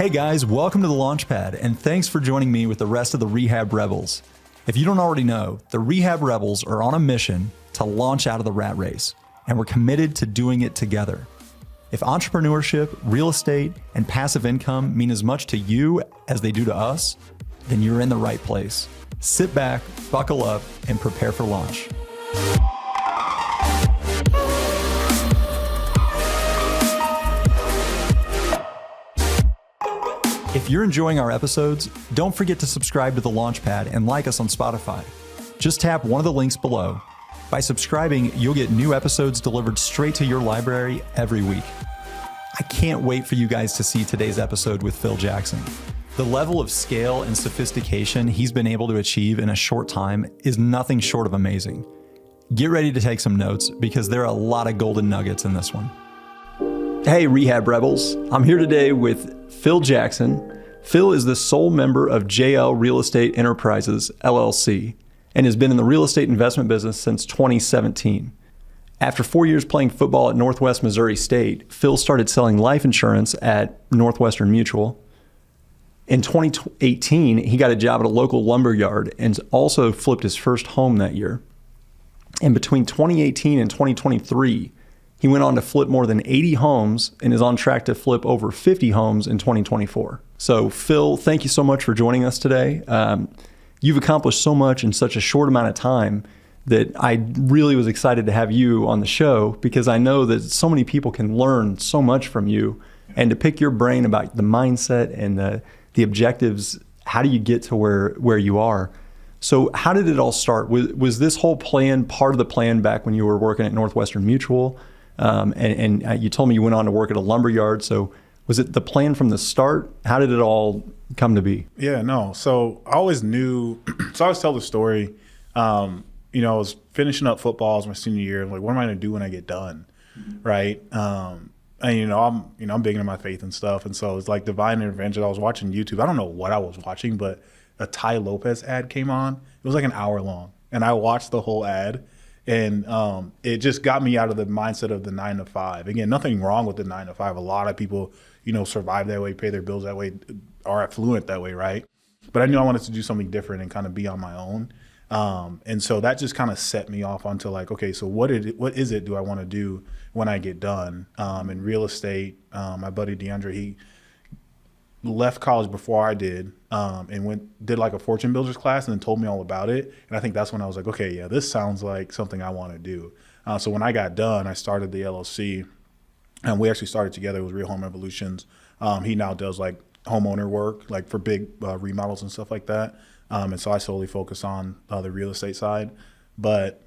Hey guys, welcome to the Launchpad, and thanks for joining me with the rest of the Rehab Rebels. If you don't already know, the Rehab Rebels are on a mission to launch out of the rat race, and we're committed to doing it together. If entrepreneurship, real estate, and passive income mean as much to you as they do to us, then you're in the right place. Sit back, buckle up, and prepare for launch. If you're enjoying our episodes, don't forget to subscribe to the Launchpad and like us on Spotify. Just tap one of the links below. By subscribing, you'll get new episodes delivered straight to your library every week. I can't wait for you guys to see today's episode with Phil Jackson. The level of scale and sophistication he's been able to achieve in a short time is nothing short of amazing. Get ready to take some notes because there are a lot of golden nuggets in this one. Hey, Rehab Rebels. I'm here today with Phil Jackson. Phil is the sole member of JL Real Estate Enterprises, LLC, and has been in the real estate investment business since 2017. After 4 years playing football at Northwest Missouri State, Phil started selling life insurance at Northwestern Mutual. In 2018, he got a job at a local lumber yard and also flipped his first home that year. And between 2018 and 2023, he went on to flip more than 80 homes and is on track to flip over 50 homes in 2024. So Phil, thank you so much for joining us today. You've accomplished so much in such a short amount of time that I really was excited to have you on the show because I know that so many people can learn so much from you, and to pick your brain about the mindset and the objectives. How do you get to where you are? So how did it all start? Was this whole plan part of the plan back when you were working at Northwestern Mutual? And you told me you went on to work at a lumber yard. So was it the plan from the start? How did it all come to be? Yeah, no. So I always knew, so I always tell the story. I was finishing up football as my senior year. Like, what am I going to do when I get done? Right. And I'm big into my faith and stuff. And so it's like divine intervention. I was watching YouTube. I don't know what I was watching, but a Ty Lopez ad came on. It was like an hour long. And I watched the whole ad. And it just got me out of the mindset of the 9 to 5. Again, nothing wrong with the 9 to 5. A lot of people, survive that way, pay their bills that way, are affluent that way, right? But I knew I wanted to do something different and kind of be on my own. And so that just kind of set me off onto like, okay, so what is it do I want to do when I get done? In real estate, my buddy DeAndre, he left college before I did, and did like a fortune builders class and then told me all about it. And I think that's when I was like, okay, yeah, this sounds like something I want to do. So when I got done, I started the LLC, and we actually started together. It was Real Home Revolutions. He now does like homeowner work, like for big remodels and stuff like that. And so I solely focus on the real estate side. But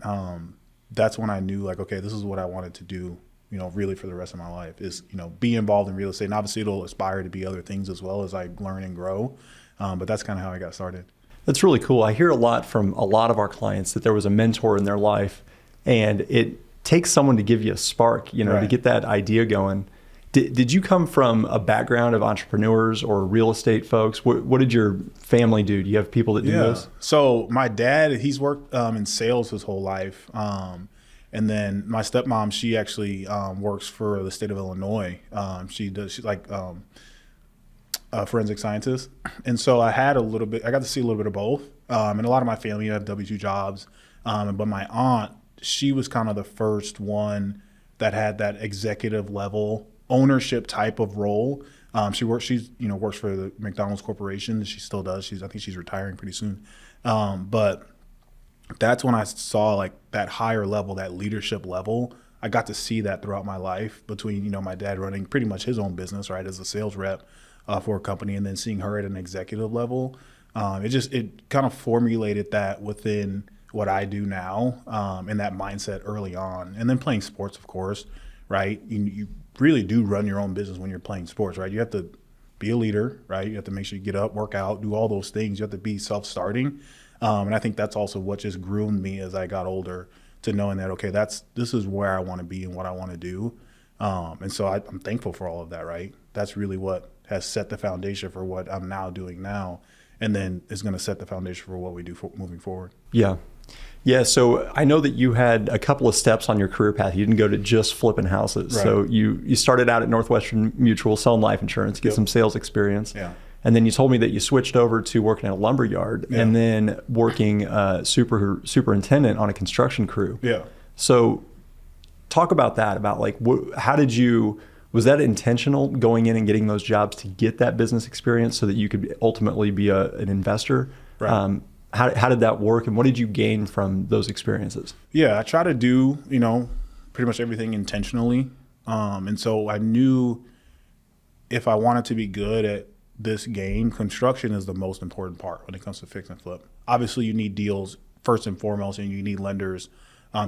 that's when I knew like, okay, this is what I wanted to do, really for the rest of my life is, be involved in real estate. And obviously it'll aspire to be other things as well as I learn and grow. But that's kind of how I got started. That's really cool. I hear a lot from a lot of our clients that there was a mentor in their life, and it takes someone to give you a spark, Right. to get that idea going. Did you come from a background of entrepreneurs or real estate folks? What did your family do? Do you have people that do this? So my dad, he's worked in sales his whole life. And then my stepmom, she actually works for the state of Illinois. She's like a forensic scientist. And so I got to see a little bit of both. And a lot of my family have W-2 jobs. But my aunt, she was kind of the first one that had that executive level ownership type of role. She works for the McDonald's Corporation. She still does. I think she's retiring pretty soon. But that's when I saw like that higher level, that leadership level. I got to see that throughout my life between, my dad running pretty much his own business, right, as a sales rep for a company, and then seeing her at an executive level. It kind of formulated that within what I do now, and that mindset early on. And then playing sports, of course, right? You really do run your own business when you're playing sports, right? You have to be a leader, right? You have to make sure you get up, work out, do all those things. You have to be self-starting. And I think that's also what just groomed me as I got older to knowing that, okay, this is where I want to be and what I want to do. And so I'm thankful for all of that, right? That's really what has set the foundation for what I'm now doing now. And then is going to set the foundation for what we do moving forward. Yeah. Yeah, so I know that you had a couple of steps on your career path. You didn't go to just flipping houses. Right. So you started out at Northwestern Mutual selling life insurance, get some sales experience. Yeah. And then you told me that you switched over to working at a lumber yard and then working superintendent on a construction crew. Yeah. So talk about that, about like, how did you, was that intentional going in and getting those jobs to get that business experience so that you could ultimately be an investor? Right. How did that work, and what did you gain from those experiences? Yeah, I try to do, pretty much everything intentionally. And so I knew if I wanted to be good at this game, construction is the most important part when it comes to fix and flip. Obviously, you need deals first and foremost, and you need lenders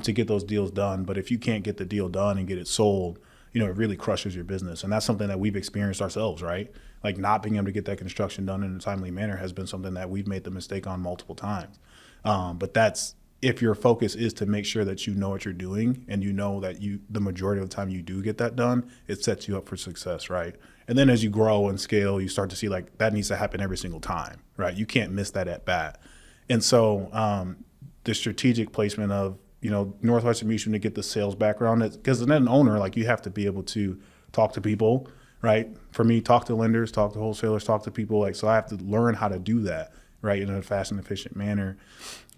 to get those deals done. But if you can't get the deal done and get it sold, it really crushes your business. And that's something that we've experienced ourselves, right? Like not being able to get that construction done in a timely manner has been something that we've made the mistake on multiple times. But that's, if your focus is to make sure that you know what you're doing and you know that the majority of the time you do get that done, it sets you up for success, right? And then as you grow and scale, you start to see like that needs to happen every single time, right? You can't miss that at bat. And so the strategic placement of, Northwestern Mutual to get the sales background, because as an owner, like you have to be able to talk to people, right? For me, talk to lenders, talk to wholesalers, talk to people. Like, so I have to learn how to do that, right, in a fast and efficient manner.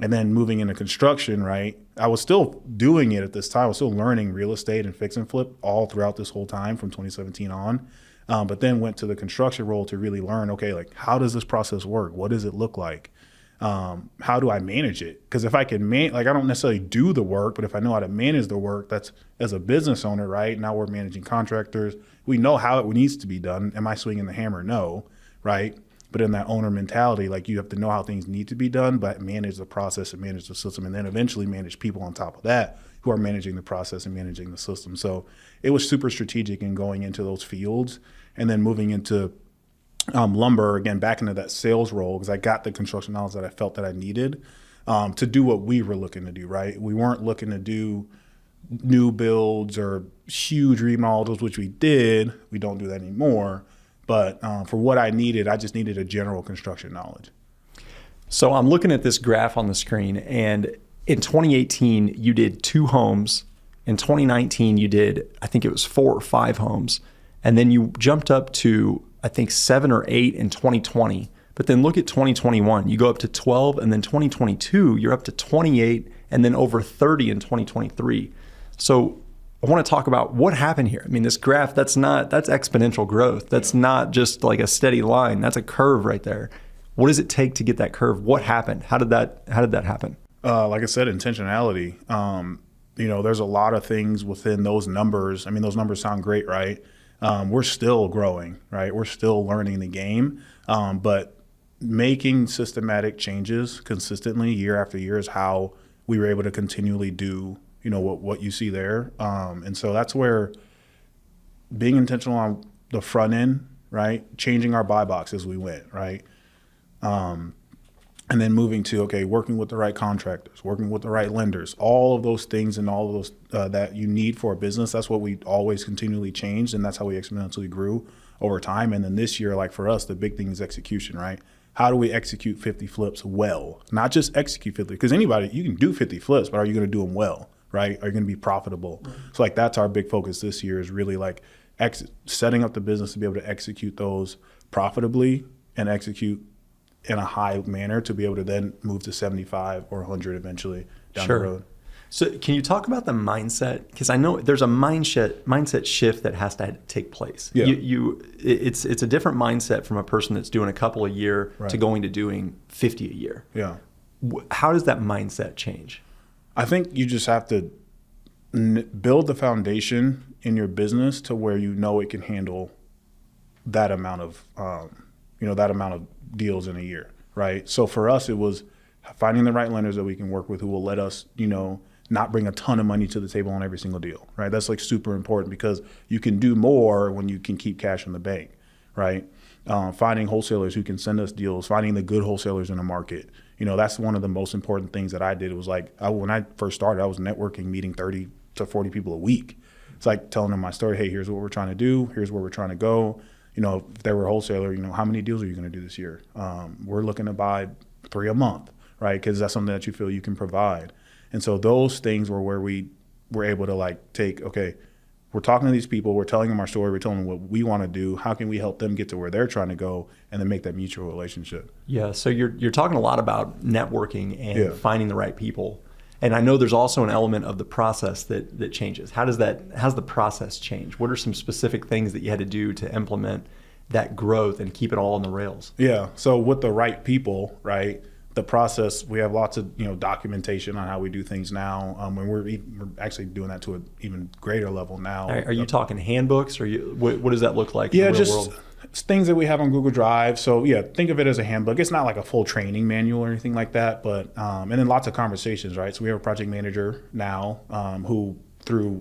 And then moving into construction, right, I was still doing it at this time. I was still learning real estate and fix and flip all throughout this whole time from 2017 on. But then went to the construction role to really learn, okay, like how does this process work? What does it look like? How do I manage it? Because if I can I don't necessarily do the work, but if I know how to manage the work, that's as a business owner, right? Now we're managing contractors. We know how it needs to be done. Am I swinging the hammer? No, right? But in that owner mentality, like you have to know how things need to be done, but manage the process and manage the system, and then eventually manage people on top of that who are managing the process and managing the system. So it was super strategic in going into those fields and then moving into lumber, again, back into that sales role, because I got the construction knowledge that I felt that I needed to do what we were looking to do, right? We weren't looking to do new builds or huge remodels, which we did. We don't do that anymore. But for what I needed, I just needed a general construction knowledge. So I'm looking at this graph on the screen, and in 2018, you did 2 homes. In 2019, you did, I think it was 4 or 5 homes. And then you jumped up to, I think, 7 or 8 in 2020. But then look at 2021. You go up to 12, and then 2022, you're up to 28, and then over 30 in 2023. So I want to talk about what happened here. I mean, this graph, that's exponential growth. That's not just like a steady line. That's a curve right there. What does it take to get that curve? What happened? How did that happen? Like I said, intentionality. There's a lot of things within those numbers. I mean, those numbers sound great, right? We're still growing, right? We're still learning the game. But making systematic changes consistently year after year is how we were able to continually do, what you see there. And so that's where being intentional on the front end, right? Changing our buy box as we went, right? And then moving to, working with the right contractors, working with the right lenders, all of those things and all of those that you need for a business. That's what we always continually changed, and that's how we exponentially grew over time. And then this year, like for us, the big thing is execution, right? How do we execute 50 flips well? Not just execute 50, because you can do 50 flips, but are you going to do them well, right? Are you going to be profitable? Mm-hmm. So like that's our big focus this year, is really like setting up the business to be able to execute those profitably and execute in a high manner to be able to then move to 75 or 100 eventually down the road. So can you talk about the mindset? Because I know there's a mindset shift that has to take place. Yeah. It's a different mindset from a person that's doing a couple a year to going to doing 50 a year. Yeah. How does that mindset change? I think you just have to build the foundation in your business to where it can handle that amount of deals in a year, right? So for us, it was finding the right lenders that we can work with who will let us, not bring a ton of money to the table on every single deal, right? That's like super important, because you can do more when you can keep cash in the bank, right? Finding wholesalers who can send us deals, finding the good wholesalers in the market. That's one of the most important things that I did. It was like, when I first started, I was networking, meeting 30 to 40 people a week. It's like telling them my story. Hey, here's what we're trying to do. Here's where we're trying to go. If they were a wholesaler, how many deals are you going to do this year? We're looking to buy 3 a month, right? Because that's something that you feel you can provide. And so those things were where we were able to like take, okay, we're talking to these people, we're telling them our story, we're telling them what we want to do, how can we help them get to where they're trying to go, and then make that mutual relationship. Yeah, so you're talking a lot about networking and finding the right people. And I know there's also an element of the process that changes. How's the process change? What are some specific things that you had to do to implement that growth and keep it all on the rails? Yeah, so with the right people, right, the process, we have lots of documentation on how we do things now. And we're actually doing that to an even greater level now. Are you talking handbooks, or what does that look like in the the real just world? Things that we have on Google Drive. So yeah, think of it as a handbook. It's not like a full training manual or anything like that, but and then lots of conversations, right? So we have a project manager now who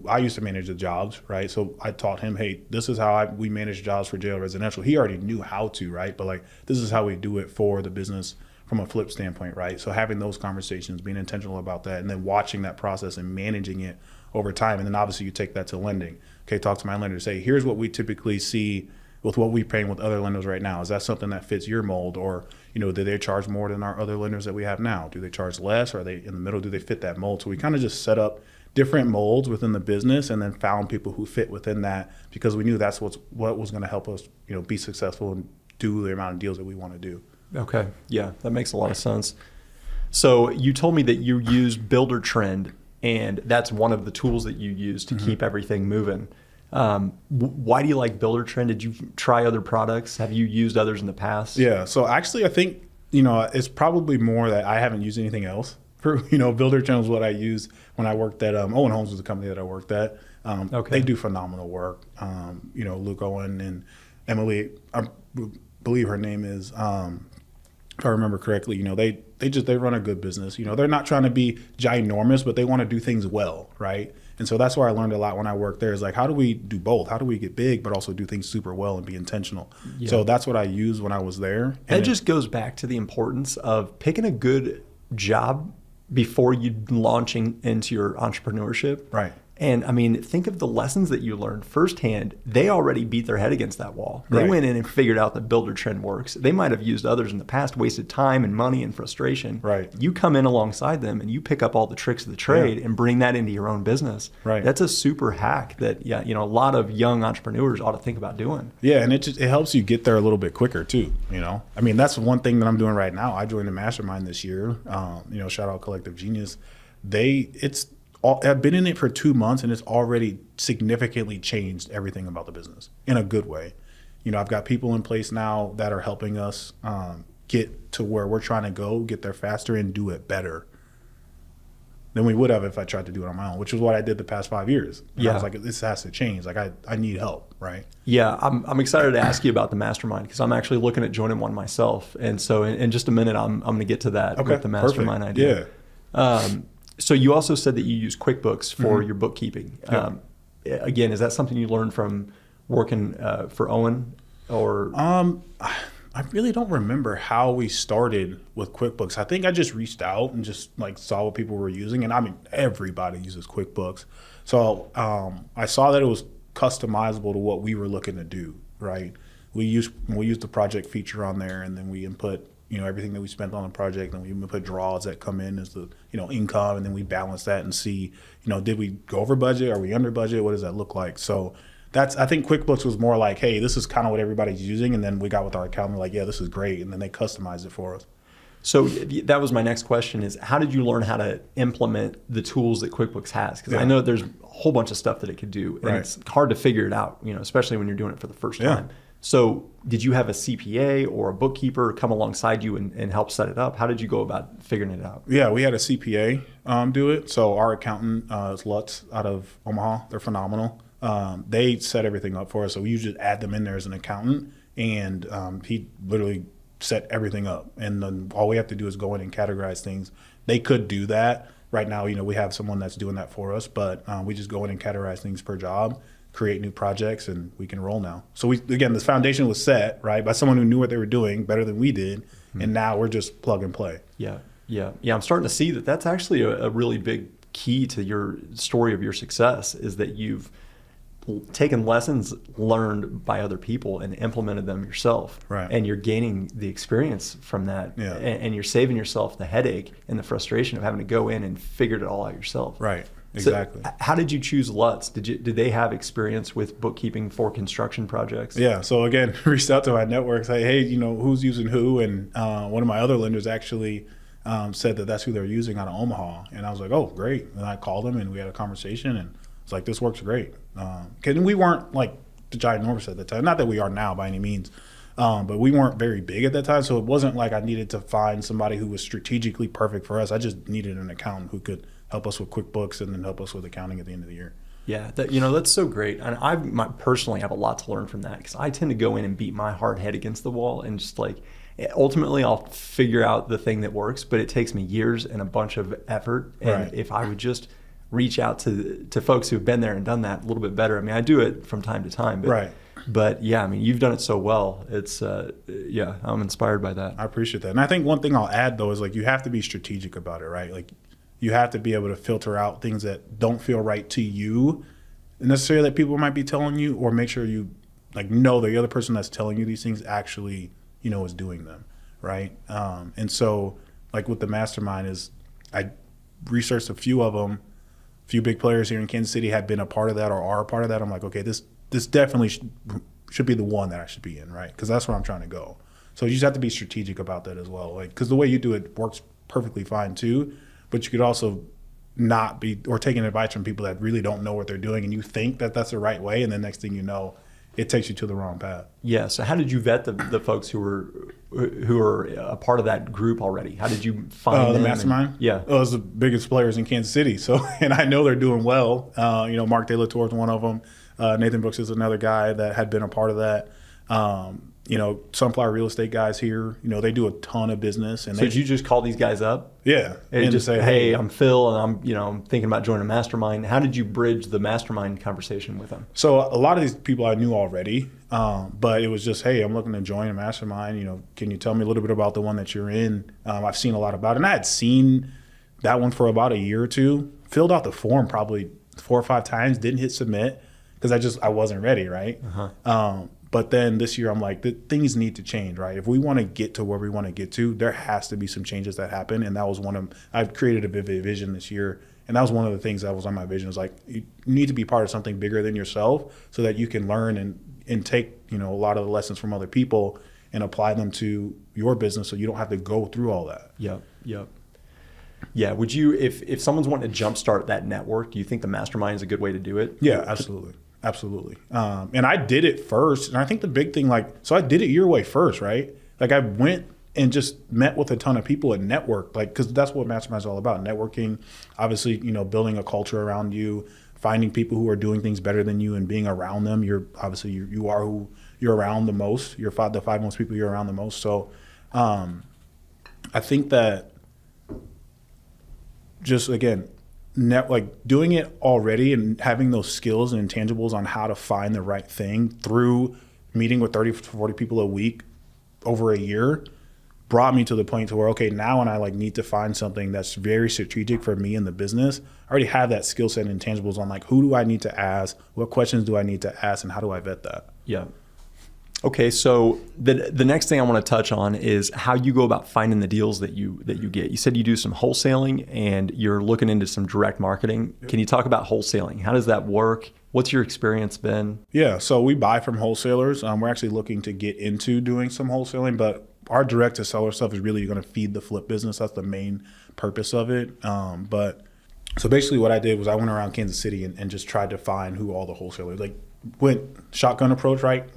I used to manage the jobs, right? So I taught him, hey, this is how we manage jobs for jail residential. He already knew how to, right? But like, this is how we do it for the business from a flip standpoint, right? So having those conversations, being intentional about that, and then watching that process and managing it over time. And then obviously you take that to lending. Okay, talk to my lender, say, here's what we typically see with what we're paying with other lenders right now. Is that something that fits your mold? Or, do they charge more than our other lenders that we have now? Do they charge less? Are they in the middle? Do they fit that mold? So we kind of just set up different molds within the business and then found people who fit within that, because we knew that's what was going to help us, be successful and do the amount of deals that we want to do. Okay. Yeah, that makes a lot of sense. So you told me that you use Builder Trend, and that's one of the tools that you use to keep everything moving. Why do you like Builder Trend? Did you try other products? Have you used others in the past? Yeah. So actually, I think, it's probably more that I haven't used anything else. Builder Trend was what I used when I worked at Owen Homes was the company that I worked at. They do phenomenal work. Luke Owen and Emily, I believe her name is, if I remember correctly, they run a good business. They're not trying to be ginormous, but they want to do things well, right? And so that's where I learned a lot when I worked there, is like, how do we do both? How do we get big, but also do things super well and be intentional? Yeah. So that's what I used when I was there. And it just goes back to the importance of picking a good job before you launching into your entrepreneurship. Right. And I mean, think of the lessons that you learned firsthand. They already beat their head against that wall. They went in and figured out that Builder Trend works. They might have used others in the past, wasted time and money and frustration. Right. You come in alongside them and you pick up all the tricks of the trade and bring that into your own business. Right. That's a super hack that a lot of young entrepreneurs ought to think about doing. Yeah, and it helps you get there a little bit quicker too. I mean, that's one thing that I'm doing right now. I joined a mastermind this year. Shout out Collective Genius. I've been in it for 2 months, and it's already significantly changed everything about the business in a good way. I've got people in place now that are helping us get to where we're trying to go, get there faster, and do it better than we would have if I tried to do it on my own, which is what I did the past 5 years. And I was like, this has to change. Like, I need help, right? Yeah, I'm excited to ask you about the mastermind, because I'm actually looking at joining one myself. And so in just a minute, I'm going to get to that with the mastermind idea. Yeah. So you also said that you use QuickBooks for your bookkeeping. Again, is that something you learned from working for Owen, or? I really don't remember how we started with QuickBooks. I think I just reached out and just saw what people were using, and I mean, everybody uses QuickBooks. So I saw that it was customizable to what we were looking to do. Right? We used the project feature on there, and then we input everything that we spent on the project, and we put draws that come in as the income, and then we balance that and see did we go over budget, are we under budget, what does that look like? So I think QuickBooks was more like, hey, this is kind of what everybody's using, and then we got with our accountant, like, yeah, this is great, and then they customized it for us. So that was my next question, is how did you learn how to implement the tools that QuickBooks has? Because I know there's a whole bunch of stuff that it could do, and it's hard to figure it out, especially when you're doing it for the first time. So did you have a CPA or a bookkeeper come alongside you and help set it up? How did you go about figuring it out? Yeah, we had a CPA do it. So our accountant is Lutz out of Omaha. They're phenomenal. They set everything up for us. So we usually add them in there as an accountant, and he literally set everything up. And then all we have to do is go in and categorize things. They could do that. Right now, we have someone that's doing that for us, but we just go in and categorize things per job, create new projects, and we can roll now. So this foundation was set, right, by someone who knew what they were doing better than we did, and now we're just plug and play. Yeah. I'm starting to see that that's actually a really big key to your story of your success, is that you've taken lessons learned by other people and implemented them yourself. Right. And you're gaining the experience from that. Yeah. And you're saving yourself the headache and the frustration of having to go in and figure it all out yourself. Right. Exactly. So how did you choose Lutz? Did they have experience with bookkeeping for construction projects? Yeah. So again, reached out to my network, say, hey, who's using who? And one of my other lenders actually said that that's who they're using out of Omaha. And I was like, oh, great. And I called them and we had a conversation and it's like, this works great. Because we weren't like the ginormous at the time. Not that we are now by any means. But we weren't very big at that time. So it wasn't like I needed to find somebody who was strategically perfect for us. I just needed an accountant who could help us with QuickBooks and then help us with accounting at the end of the year. Yeah, that's so great. And I personally have a lot to learn from that because I tend to go in and beat my hard head against the wall and just like, ultimately I'll figure out the thing that works, but it takes me years and a bunch of effort. And Right. if I would just reach out to folks who've been there and done that a little bit better. I mean, I do it from time to time, but, Right. but yeah, I mean, you've done it so well. It's, I'm inspired by that. I appreciate that. And I think one thing I'll add though is like you have to be strategic about it, right? Like you have to be able to filter out things that don't feel right to you necessarily that people might be telling you, or make sure you like know the other person that's telling you these things actually, is doing them, right? And so like with the mastermind is I researched a few of them, a few big players here in Kansas City had been a part of that or are a part of that. I'm like, okay, this definitely should be the one that I should be in, right? Because that's where I'm trying to go. So you just have to be strategic about that as well. Like, because the way you do it works perfectly fine too, but you could also not be, or taking advice from people that really don't know what they're doing and you think that that's the right way. And the next thing you know, it takes you to the wrong path. Yeah. So how did you vet the folks who are a part of that group already? How did you find the them? mastermind? Yeah. It was the biggest players in Kansas City. So, and I know they're doing well. Mark De La Torre is one of them. Nathan Brooks is another guy that had been a part of that. Sunflower Real Estate guys here, they do a ton of business. And so did you just call these guys up? Yeah. And just say, hey, I'm Phil and I'm thinking about joining a mastermind. How did you bridge the mastermind conversation with them? So a lot of these people I knew already, but it was just, hey, I'm looking to join a mastermind. Can you tell me a little bit about the one that you're in? I've seen a lot about it. And I had seen that one for about a year or two, filled out the form probably 4 or 5 times, didn't hit submit because I wasn't ready, right? Uh-huh. But then this year, I'm like, things need to change, right? If we want to get to where we want to get to, there has to be some changes that happen. And that was I've created a vivid vision this year. And that was one of the things that was on my vision. It was like, you need to be part of something bigger than yourself so that you can learn and take, a lot of the lessons from other people and apply them to your business so you don't have to go through all that. Yep. Yeah. Would you, if someone's wanting to jumpstart that network, do you think the mastermind is a good way to do it? Yeah, absolutely. Absolutely. And I did it first. And I think the big thing, so I did it your way first, right? Like I went and just met with a ton of people and networked, because that's what Mastermind is all about. Networking, obviously, building a culture around you, finding people who are doing things better than you and being around them. You are who you're around the most. You're the 5 most people you're around the most. So I think that just, again, doing it already and having those skills and intangibles on how to find the right thing through meeting with 30 to 40 people a week over a year brought me to the point to where, okay, now when I need to find something that's very strategic for me in the business, I already have that skill set and intangibles on who do I need to ask, what questions do I need to ask, and how do I vet that? Yeah. Okay, so the next thing I want to touch on is how you go about finding the deals that you get. You said you do some wholesaling and you're looking into some direct marketing. Yep. Can you talk about wholesaling? How does that work? What's your experience been? Yeah, so we buy from wholesalers. We're actually looking to get into doing some wholesaling, but our direct to seller stuff is really going to feed the flip business. That's the main purpose of it. So basically what I did was I went around Kansas City and just tried to find who all the wholesalers, went shotgun approach, right?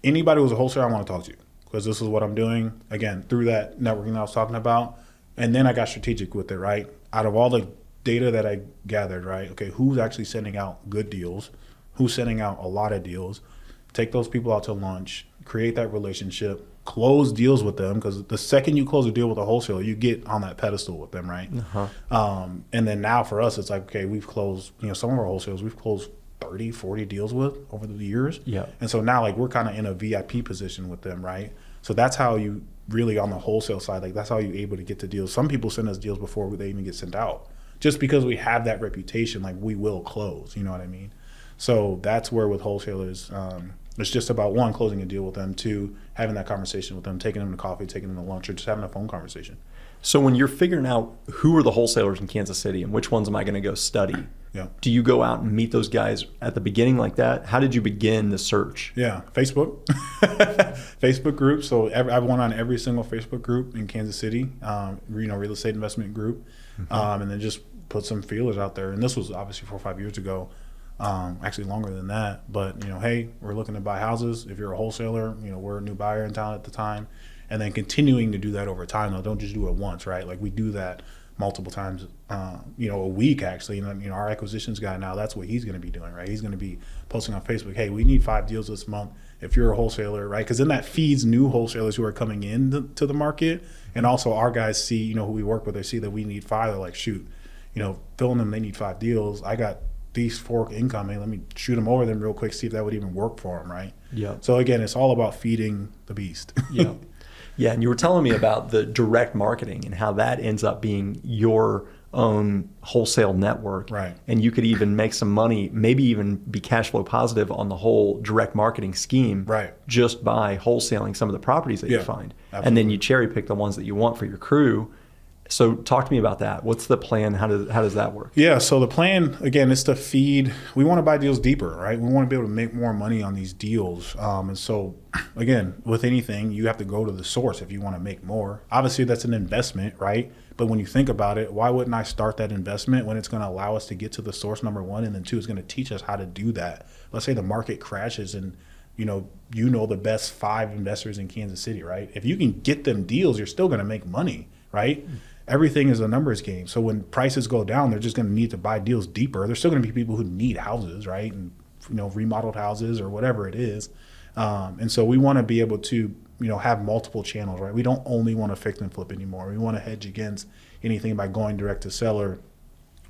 Anybody who's a wholesaler, I want to talk to, because this is what I'm doing, again, through that networking that I was talking about. And then I got strategic with it, right? Out of all the data that I gathered, right? Okay, who's actually sending out good deals? Who's sending out a lot of deals? Take those people out to lunch, create that relationship, close deals with them, because the second you close a deal with a wholesaler, you get on that pedestal with them, right? Uh-huh. And then now for us, it's okay, we've closed, some of our wholesalers, we've closed 30, 40 deals with over the years. Yeah. And so now we're kind of in a VIP position with them, right? So that's how you really, on the wholesale side, that's how you're able to get the deals. Some people send us deals before they even get sent out, just because we have that reputation, we will close, you know what I mean? So that's where with wholesalers, it's just about one, closing a deal with them, two, having that conversation with them, taking them to coffee, taking them to lunch, or just having a phone conversation. So when you're figuring out who are the wholesalers in Kansas City and which ones am I going to go study, Yeah. do you go out and meet those guys at the beginning like that? How did you begin the search? Yeah, Facebook, Facebook group. So I've went on every single Facebook group in Kansas City, real estate investment group, and then just put some feelers out there. And this was obviously 4 or 5 years ago, actually longer than that. But hey, we're looking to buy houses. If you're a wholesaler, we're a new buyer in town at the time, and then continuing to do that over time. Though, don't just do it once, right? Like we do that multiple times, a week actually. And our acquisitions guy now, that's what he's going to be doing, right? He's going to be posting on Facebook, hey, we need 5 deals this month. If you're a wholesaler, right? Because then that feeds new wholesalers who are coming in to the market, and also our guys see, who we work with, they see that we need 5. They're like, shoot, filling them, they need 5 deals. I got these 4 incoming. Let me shoot them over them real quick, see if that would even work for them, right? Yeah. So again, it's all about feeding the beast. Yeah. Yeah, and you were telling me about the direct marketing and how that ends up being your own wholesale network. Right. And you could even make some money, maybe even be cash flow positive on the whole direct marketing scheme, Right. just by wholesaling some of the properties that you find. Absolutely. And then you cherry pick the ones that you want for your crew. So talk to me about that. What's the plan? How does that work? Yeah, so the plan, again, is to feed. We want to buy deals deeper, right? We want to be able to make more money on these deals. And so, again, with anything, you have to go to the source if you want to make more. Obviously, that's an investment, right? But when you think about it, why wouldn't I start that investment when it's going to allow us to get to the source, number one, and then two, it's going to teach us how to do that. Let's say the market crashes and the best 5 investors in Kansas City, right? If you can get them deals, you're still going to make money, right? Everything is a numbers game. So when prices go down, they're just going to need to buy deals deeper. There's still going to be people who need houses, right? And, remodeled houses or whatever it is. And so we want to be able to, have multiple channels, right? We don't only want to fix and flip anymore. We want to hedge against anything by going direct to seller,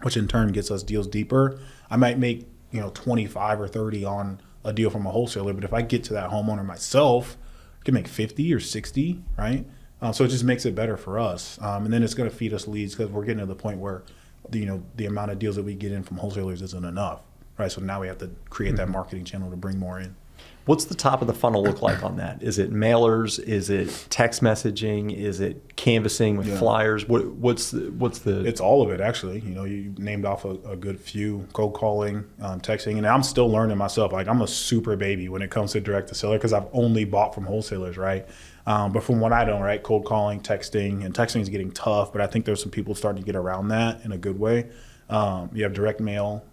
which in turn gets us deals deeper. I might make, 25 or 30 on a deal from a wholesaler, but if I get to that homeowner myself, I can make 50 or 60, right? So it just makes it better for us. And then it's going to feed us leads because we're getting to the point where, the amount of deals that we get in from wholesalers isn't enough, right? So now we have to create that marketing channel to bring more in. What's the top of the funnel look like on that? Is it mailers? Is it text messaging? Is it canvassing with flyers? What's the? It's all of it, actually. You named off a good few: cold calling, texting, and I'm still learning myself. Like I'm a super baby when it comes to direct to seller because I've only bought from wholesalers, right? But from what I know, right, cold calling, texting, and texting is getting tough. But I think there's some people starting to get around that in a good way. You have direct mail.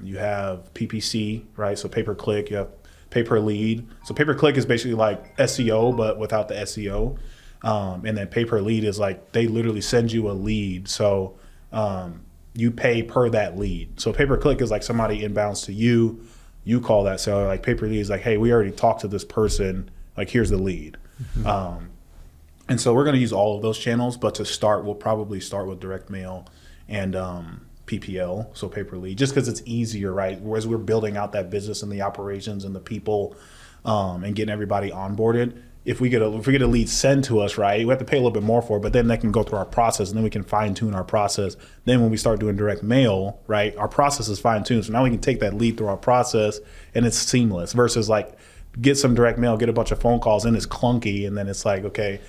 You have PPC, right? So pay per click. You have pay per lead. So pay per click is basically like SEO, but without the SEO. And then pay per lead is like they literally send you a lead. So you pay per that lead. So pay per click is like somebody inbounds to you. You call that seller. Like pay per lead is like, hey, we already talked to this person. Like here's the lead. Mm-hmm. And so we're going to use all of those channels. But to start, we'll probably start with direct mail and PPL, so pay per lead, just because it's easier, right? Whereas we're building out that business and the operations and the people and getting everybody onboarded. If we get a lead sent to us, right, we have to pay a little bit more for it, but then they can go through our process and then we can fine tune our process. Then when we start doing direct mail, right, our process is fine tuned. So now we can take that lead through our process and it's seamless versus like get some direct mail, get a bunch of phone calls and it's clunky. And then it's like, okay,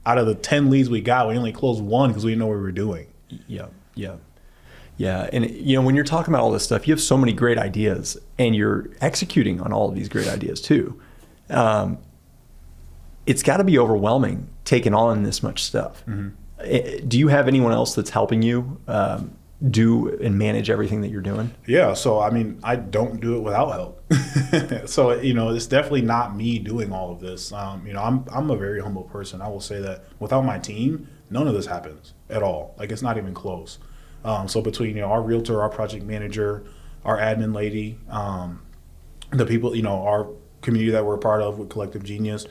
out of the 10 leads we got, we only closed 1 because we didn't know what we were doing. Yeah, and when you're talking about all this stuff, you have so many great ideas, and you're executing on all of these great ideas too. It's got to be overwhelming taking on this much stuff. Mm-hmm. Do you have anyone else that's helping you do and manage everything that you're doing? Yeah, so I mean, I don't do it without help. So it's definitely not me doing all of this. I'm a very humble person. I will say that without my team, none of this happens at all. Like it's not even close. So between our realtor, our project manager, our admin lady, the people, our community that we're a part of with Collective Genius,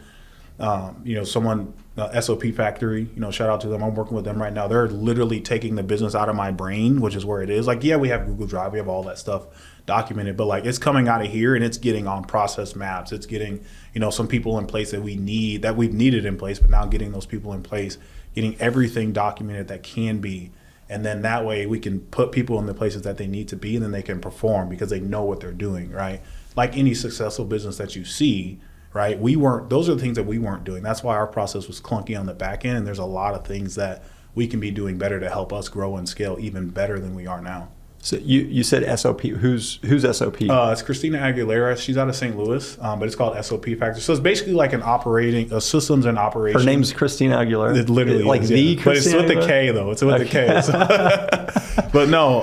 someone, SOP Factory, shout out to them. I'm working with them right now. They're literally taking the business out of my brain, which is where it is. Like, yeah, we have Google Drive, we have all that stuff documented, but like it's coming out of here and it's getting on process maps. It's getting, some people in place that we've needed in place, but now getting those people in place, getting everything documented that can be. And then that way we can put people in the places that they need to be, and then they can perform because they know what they're doing, right? Like any successful business that you see, right? Those are the things that we weren't doing. That's why our process was clunky on the back end. And there's a lot of things that we can be doing better to help us grow and scale even better than we are now. So you said SOP. Who's SOP? It's Christina Aguilera. She's out of St. Louis, but it's called SOP Factor. So it's basically like a systems and operations. Her name's Christina Aguilera. It literally like is, the yeah. Christina But it's with the K though. It's with the K. So. But no.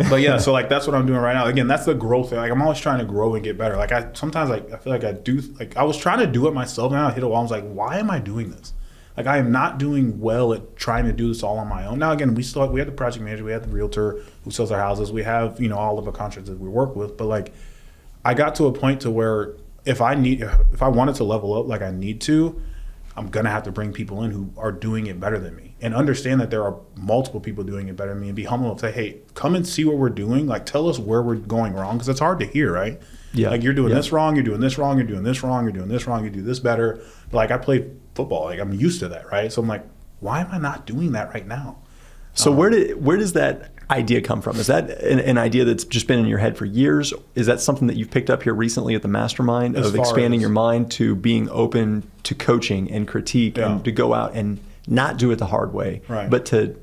But yeah, so like that's what I'm doing right now. Again, that's the growth thing. Like I'm always trying to grow and get better. Like I feel like I do. Like I was trying to do it myself, and I hit a wall. I was like, why am I doing this? Like I am not doing well at trying to do this all on my own. Now again, we have the project manager, we have the realtor who sells our houses, we have all of the contractors that we work with. But like, I got to a point to where if I wanted to level up like I need to, I'm gonna have to bring people in who are doing it better than me, and understand that there are multiple people doing it better than me, and be humble and say, hey, come and see what we're doing. Like tell us where we're going wrong, because it's hard to hear, right? Yeah. Like you're doing this wrong, you're doing this wrong, you're doing this wrong, you're doing this wrong, you do this better. But like I played football, like I'm used to that, right? So I'm like, why am I not doing that right now? So where does that idea come from? Is that an idea that's just been in your head for years? Is that something that you've picked up here recently at the mastermind of expanding your mind to being open to coaching and critique and to go out and not do it the hard way, but to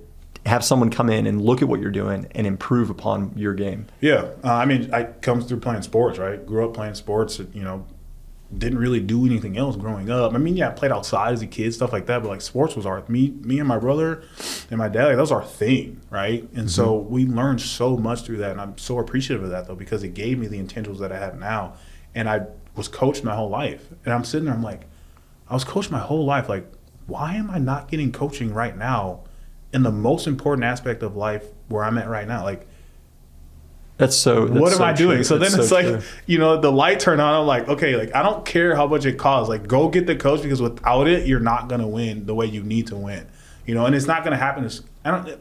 have someone come in and look at what you're doing and improve upon your game? Yeah. I mean, I come through playing sports, right? Grew up playing sports, didn't really do anything else growing up. I mean, yeah, I played outside as a kid, stuff like that, but like sports was me and my brother and my dad, like that was our thing, right? And so we learned so much through that, and I'm so appreciative of that though, because it gave me the intangibles that I have now. And I was coached my whole life. And I'm sitting there, I'm like, I was coached my whole life, like, why am I not getting coaching right now in the most important aspect of life where I'm at right now? Like, what am I doing? So then it's like, the light turned on. I'm like, okay, like I don't care how much it costs. Like go get the coach, because without it, you're not going to win the way you need to win. And it's not going to happen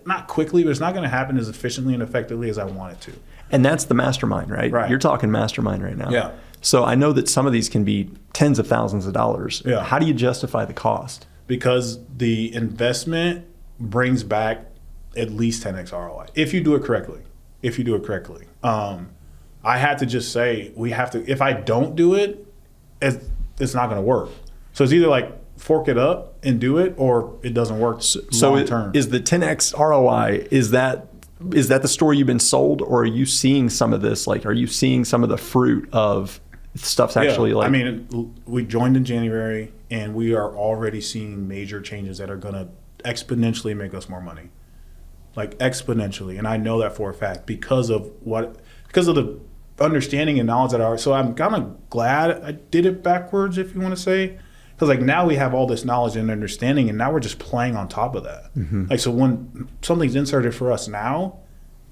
not quickly, but it's not going to happen as efficiently and effectively as I want it to. And that's the mastermind, right? Right. You're talking mastermind right now. Yeah. So I know that some of these can be tens of thousands of dollars. Yeah. How do you justify the cost? Because the investment brings back at least 10x ROI if you do it correctly. I had to just say, if I don't do it, it's not going to work. So it's either like fork it up and do it, or it doesn't work long term. Is the 10x ROI, is that the story you've been sold, or are you seeing some of this? Like, are you seeing some of the fruit of stuff's actually like? I mean, we joined in January, and we are already seeing major changes that are going to exponentially make us more money. Like exponentially, and I know that for a fact because of the understanding and knowledge that so I'm kind of glad I did it backwards, if you want to say, because like now we have all this knowledge and understanding, and now we're just playing on top of that. Like, so when something's inserted for us now,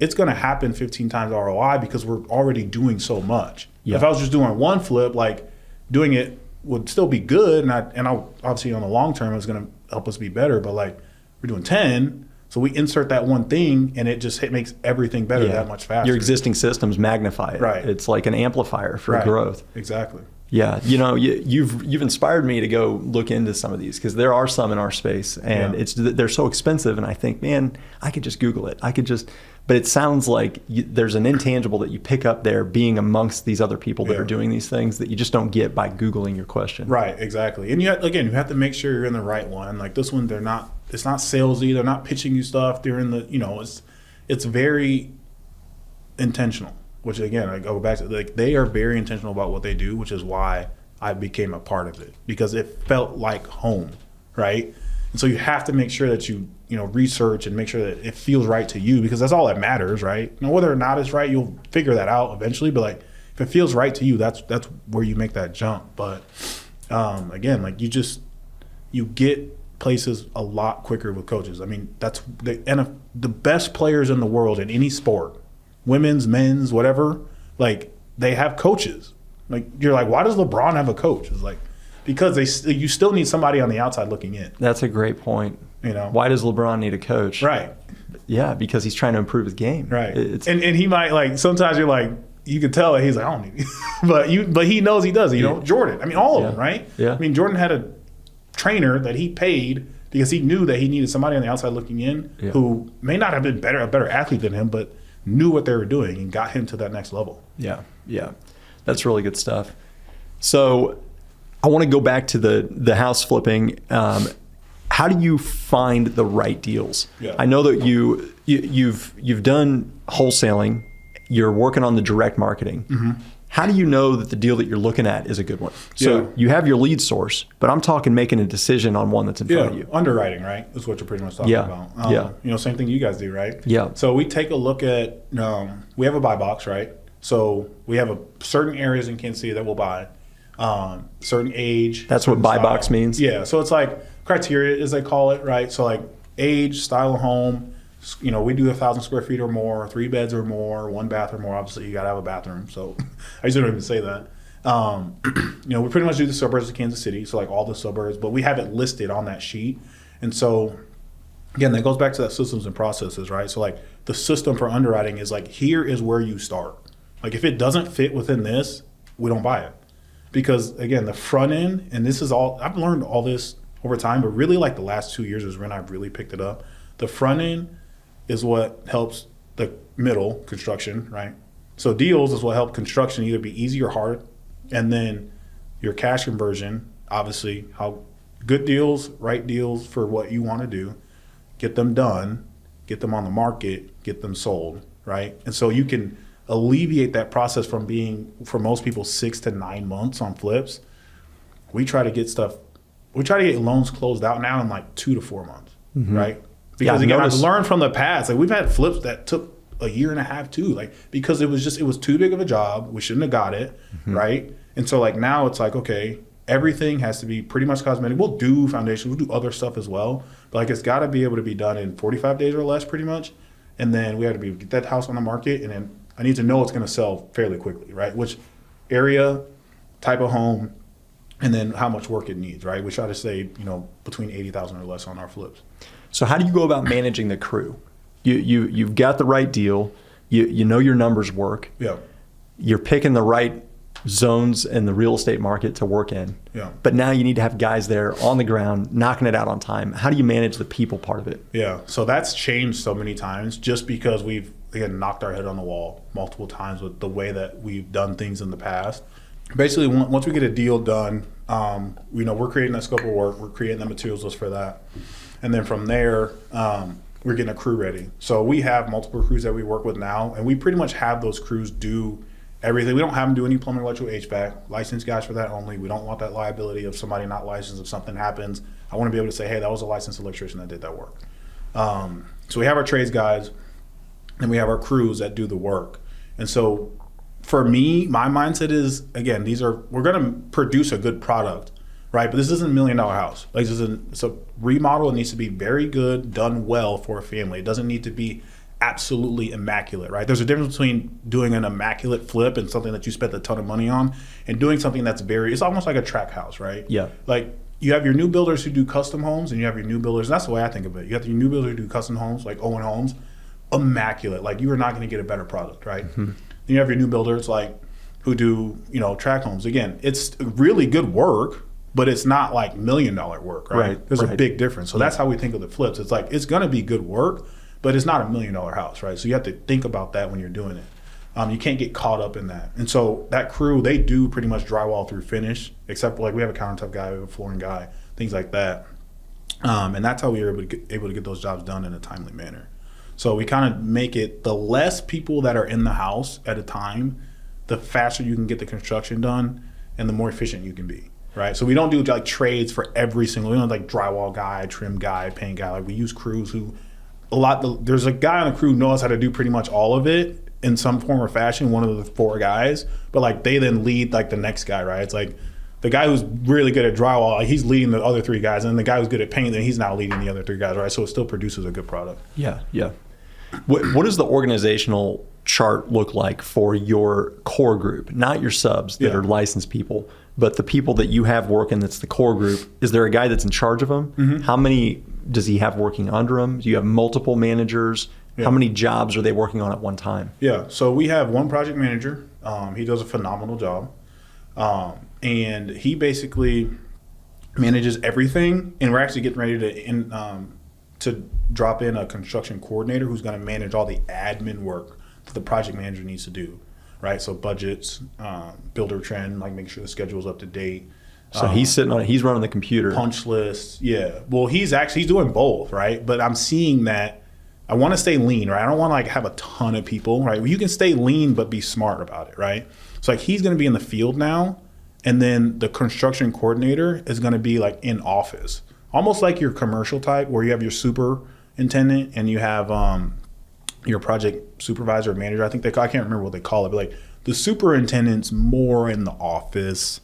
it's going to happen 15 times ROI because we're already doing so much. If I was just doing one flip, like doing it would still be good, and I'll obviously on the long term it's going to help us be better, but like we're doing 10. So we insert that one thing, and it makes everything better that much faster. Your existing systems magnify it. Right. It's like an amplifier for growth. Exactly. Yeah. You've inspired me to go look into some of these, because there are some in our space, and they're so expensive. And I think, man, I could just Google it. But it sounds like there's an intangible that you pick up there being amongst these other people that are doing these things that you just don't get by Googling your question. Right. Exactly. And you have to make sure you're in the right one. Like this one, it's not salesy. They're not pitching you stuff. They're in it's very intentional, which again, I go back to, like, they are very intentional about what they do, which is why I became a part of it, because it felt like home. Right. And so you have to make sure that you research and make sure that it feels right to you, because that's all that matters, right? Whether or not it's right, you'll figure that out eventually. But like, if it feels right to you, that's where you make that jump. But again, like you get places a lot quicker with coaches. I mean, the best players in the world in any sport, women's, men's, whatever, like they have coaches. Like you're like, why does LeBron have a coach? It's like, because you still need somebody on the outside looking in. That's a great point. Why does LeBron need a coach? Right. Yeah, because he's trying to improve his game. Right. And he might, like, sometimes you're like, you can tell that he's like, I don't need it. but he knows he does. Jordan. I mean, all of them, right? Yeah. I mean, Jordan had a trainer that he paid because he knew that he needed somebody on the outside looking in who may not have been a better athlete than him, but knew what they were doing and got him to that next level. Yeah, yeah. That's really good stuff. So I want to go back to the house flipping. How do you find the right deals? Yeah. I know that you've done wholesaling. You're working on the direct marketing. Mm-hmm. How do you know that the deal that you're looking at is a good one? So you have your lead source, but I'm talking making a decision on one that's in front of you. Underwriting, right? Is what you're pretty much talking about. Same thing you guys do, right? Yeah. So we take a look at, we have a buy box, right? So we have certain areas in Kansas City that we'll buy, certain age. That's what buy box means? Yeah. So it's like criteria, as they call it, right? So like age, style of home. We do 1,000 square feet or more, 3 beds or more, 1 bath or more. Obviously, you got to have a bathroom. So I usually don't even say that. We pretty much do the suburbs of Kansas City, so like all the suburbs, but we have it listed on that sheet. And so, again, that goes back to that systems and processes, right? So like the system for underwriting is like, here is where you start. Like if it doesn't fit within this, we don't buy it. Because, again, the front end, and this is all, I've learned all this over time, but really like the last 2 years is when I've really picked it up. The front end is what helps the middle construction, right? So deals is what help construction either be easy or hard. And then your cash conversion, obviously, how good deals, right deals for what you want to do, get them done, get them on the market, get them sold, right? And so you can alleviate that process from being, for most people, 6 to 9 months on flips. We try to get loans closed out now in like 2 to 4 months, right? Because again, I've learned from the past. Like we've had flips that took a year and a half too, like because it was too big of a job. We shouldn't have got it, right? And so like now it's like, okay, everything has to be pretty much cosmetic. We'll do foundations, we'll do other stuff as well, but like it's got to be able to be done in 45 days or less, pretty much. And then we have to get that house on the market, and then I need to know it's going to sell fairly quickly, right? Which area, type of home, and then how much work it needs, right? We try to say, between 80,000 or less on our flips. So how do you go about managing the crew? You've got the right deal. You know your numbers work. Yeah. You're picking the right zones in the real estate market to work in. Yeah. But now you need to have guys there on the ground, knocking it out on time. How do you manage the people part of it? Yeah. So that's changed so many times just because we've, again, knocked our head on the wall multiple times with the way that we've done things in the past. Basically, once we get a deal done, we're creating that scope of work. We're creating the materials list for that. And then from there, we're getting a crew ready. So we have multiple crews that we work with now, and we pretty much have those crews do everything. We don't have them do any plumbing, electrical, HVAC. Licensed guys for that only. We don't want that liability of somebody not licensed if something happens. I want to be able to say, hey, that was a licensed electrician that did that work. So we have our trades guys, and we have our crews that do the work. And so for me, my mindset is, again, we're going to produce a good product. Right, but this isn't $1 million house. Like it's a remodel. It needs to be very good, done well for a family. It doesn't need to be absolutely immaculate. Right, there's a difference between doing an immaculate flip and something that you spent a ton of money on, and doing something that's it's almost like a track house, right? Yeah. Like you have your new builders who do custom homes, and you have your new builders. And that's the way I think of it. You have your new builders who do custom homes, like Owen Homes, immaculate. Like you are not going to get a better product, right? Mm-hmm. Then you have your new builders like who do track homes. Again, it's really good work, but it's not like $1 million work, right? There's a big difference. So that's how we think of the flips. It's like, it's going to be good work, but it's not $1 million house, right? So you have to think about that when you're doing it. You can't get caught up in that. And so that crew, they do pretty much drywall through finish, except for like we have a countertop guy, we have a flooring guy, things like that. And that's how we are able to get those jobs done in a timely manner. So we kind of make it, the less people that are in the house at a time, the faster you can get the construction done and the more efficient you can be. Right, so we don't do like trades for every single. We don't like drywall guy, trim guy, paint guy. Like we use crews who, there's a guy on the crew who knows how to do pretty much all of it in some form or fashion. One of the 4 guys, but like they then lead like the next guy. Right, it's like the guy who's really good at drywall, like, he's leading the other 3 guys, and then the guy who's good at paint, then he's now leading the other 3 guys. Right, so it still produces a good product. Yeah, yeah. What does the organizational chart look like for your core group, not your subs that are licensed people, but the people that you have working that's the core group? Is there a guy that's in charge of them? Mm-hmm. How many does he have working under him? Do you have multiple managers? Yeah. How many jobs are they working on at one time? Yeah, so we have one project manager. He does a phenomenal job. And he basically manages everything, and we're actually getting ready to drop in a construction coordinator who's going to manage all the admin work that the project manager needs to do, right? So budgets, builder trend, like making sure the schedule is up to date. So he's sitting on it. He's running the computer. Punch lists. Yeah. Well, he's doing both, right? But I'm seeing that I want to stay lean, right? I don't want to like have a ton of people, right? Well, you can stay lean, but be smart about it, right? So like he's going to be in the field now. And then the construction coordinator is going to be like in office, almost like your commercial type where you have your superintendent and you have your project supervisor or manager. I can't remember what they call it, but like the superintendent's more in the office,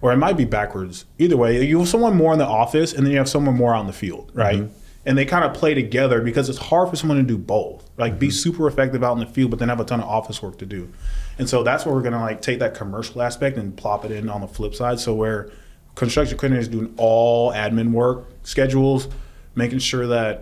or it might be backwards. Either way, you have someone more in the office and then you have someone more out in the field, right? Mm-hmm. And they kind of play together because it's hard for someone to do both, like be super effective out in the field, but then have a ton of office work to do. And so that's where we're going to like take that commercial aspect and plop it in on the flip side. So where construction coordinator is doing all admin work, schedules, making sure that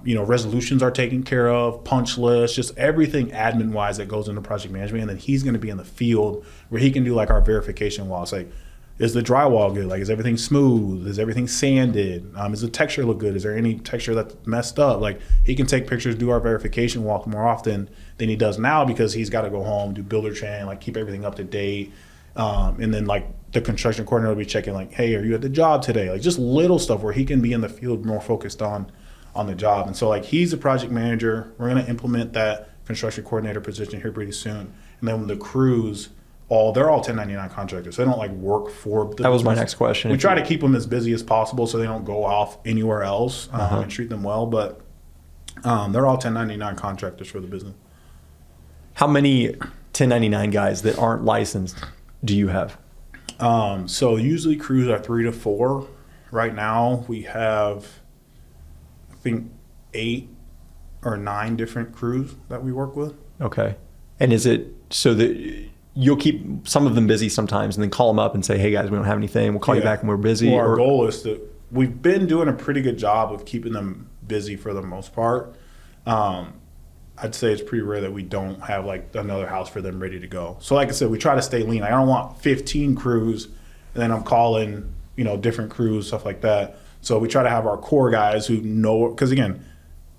resolutions are taken care of, punch lists, just everything admin wise that goes into project management. And then he's going to be in the field where he can do like our verification walls, like, is the drywall good? Like, is everything smooth? Is everything sanded? Does the texture look good? Is there any texture that's messed up? Like, he can take pictures, do our verification walk more often than he does now because he's got to go home, do builder training, like keep everything up to date. And then like the construction coordinator will be checking like, hey, are you at the job today? Like just little stuff where he can be in the field more focused on the job. And so like he's a project manager. We're going to implement that construction coordinator position here pretty soon. And then the crews, they're all 1099 contractors. So they don't like work for the That was my business. next question. We try to keep them as busy as possible so they don't go off anywhere else and treat them well. But they're all 1099 contractors for the business. How many 1099 guys that aren't licensed do you have? So usually crews are 3 to 4. Right now we have, I think, 8 or 9 different crews that we work with. Okay. And is it so that you'll keep some of them busy sometimes and then call them up and say, hey guys, we don't have anything. We'll call you back when we're busy. Well, our goal is we've been doing a pretty good job of keeping them busy for the most part. I'd say it's pretty rare that we don't have like another house for them ready to go. So like I said, we try to stay lean. I don't want 15 crews and then I'm calling, different crews, stuff like that. So we try to have our core guys who know, because again,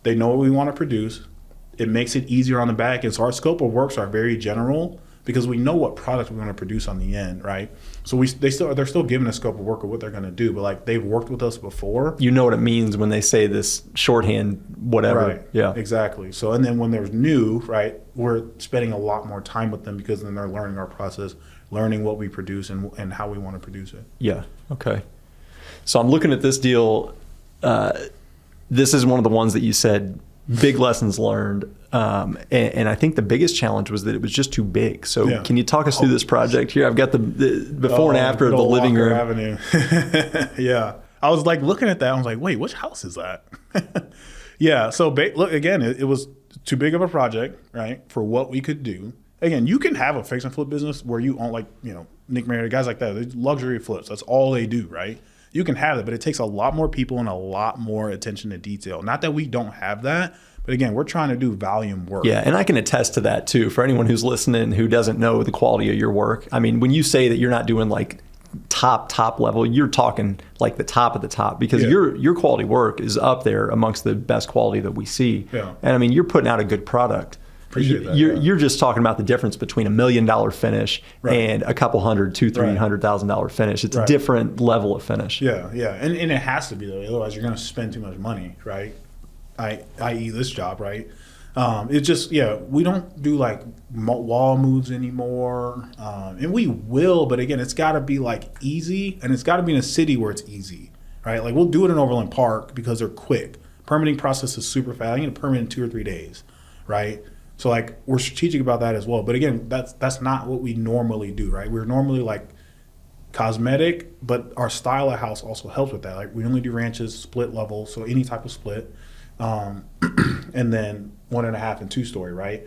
they know what we want to produce. It makes it easier on the back end. So our scope of works are very general because we know what product we want to produce on the end, right? So they're still given a scope of work of what they're going to do, but like they've worked with us before. You know what it means when they say this shorthand, whatever. Right. Yeah. Exactly. So and then when there's new, right, we're spending a lot more time with them because then they're learning our process, learning what we produce and how we want to produce it. Yeah. Okay. So I'm looking at this deal. This is one of the ones that you said big lessons learned. And I think the biggest challenge was that it was just too big. So Can you talk us through this project here? I've got the before and after of the living room. Avenue. Yeah. I was like looking at that. I was like, wait, which house is that? Yeah. So look, again, it was too big of a project, right, for what we could do. Again, you can have a fix and flip business where you own Nick Merritt, guys like that. They luxury flips. That's all they do, right? You can have it, but it takes a lot more people and a lot more attention to detail. Not that we don't have that, but again, we're trying to do volume work. Yeah, and I can attest to that too. For anyone who's listening who doesn't know the quality of your work, I mean, when you say that you're not doing like top level, you're talking like the top of the top because your quality work is up there amongst the best quality that we see. Yeah. And I mean, you're putting out a good product. Appreciate that. You're just talking about the difference between $1 million finish and a couple hundred, $200,000-$300,000 finish. It's a different level of finish. Yeah, and it has to be though. Otherwise, you're going to spend too much money, right? I.e. this job, right? It's just we don't do like wall moves anymore, and we will, but again, it's got to be like easy, and it's got to be in a city where it's easy, right? Like we'll do it in Overland Park because they're quick. Permitting process is super fast. You can permit in 2 or 3 days, right? So like we're strategic about that as well. But again, that's not what we normally do, right? We're normally like cosmetic, but our style of house also helps with that. Like we only do ranches, split level, so any type of split, and then 1.5 and 2-story, right?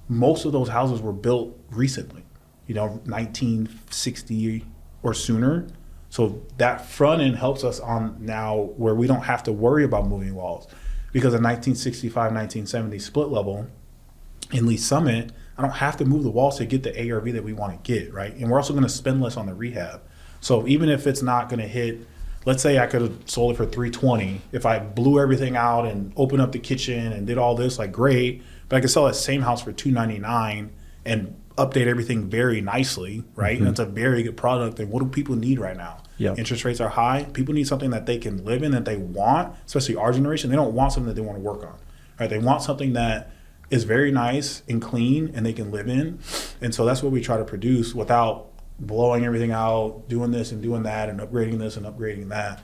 Most of those houses were built recently, 1960 or sooner. So that front end helps us on now where we don't have to worry about moving walls because in 1965, 1970 split level, in Lee Summit, I don't have to move the walls to get the ARV that we want to get, right? And we're also going to spend less on the rehab. So even if it's not going to hit let's say I could have sold it for 320. If I blew everything out and opened up the kitchen and did all this, like great, but I could sell that same house for 299 and update everything very nicely, right? And it's a very good product. And what do people need right now? Interest rates are high. People need something that they can live in, that they want, especially our generation. They don't want something that they want to work on, right? They want something that is very nice and clean and they can live in. And so that's what we try to produce without blowing everything out, doing this and doing that and upgrading this and upgrading that.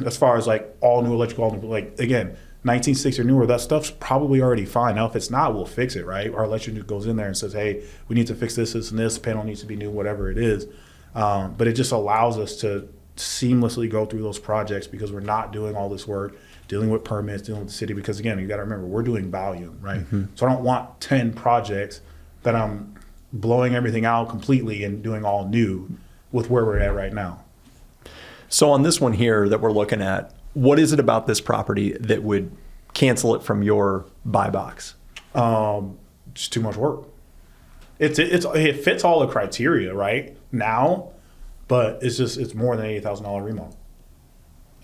As far as like all new electrical, like again, 1960 or newer, that stuff's probably already fine. Now, if it's not, we'll fix it, right? Our electrician goes in there and says, hey, we need to fix this, this, and this. The panel needs to be new, whatever it is. But it just allows us to seamlessly go through those projects because we're not doing all this work, dealing with permits, dealing with the city. Because again, you got to remember, we're doing volume, right? So I don't want 10 projects that I'm blowing everything out completely and doing all new with where we're at right now. So on this one here that we're looking at, what is it about this property that would cancel it from your buy box? Just too much work. It fits all the criteria right now, but it's more than $80,000 remodel.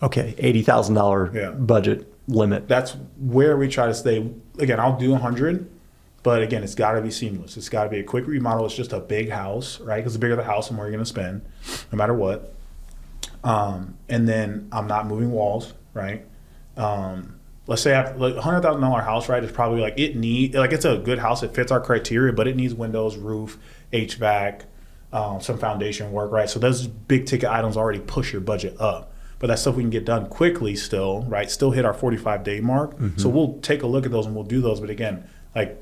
Okay, $80,000 budget limit. That's where we try to stay. Again, I'll do 100, but again, it's got to be seamless. It's got to be a quick remodel. It's just a big house, right? Because the bigger the house, the more you're going to spend, no matter what. And then I'm not moving walls, right? Let's say I have like $100,000 house, right? It's probably like it's a good house. It fits our criteria, but it needs windows, roof, HVAC, some foundation work, right? So those big ticket items already push your budget up. But that's stuff we can get done quickly still, right? Still hit our 45-day mark. So we'll take a look at those and we'll do those. But again, like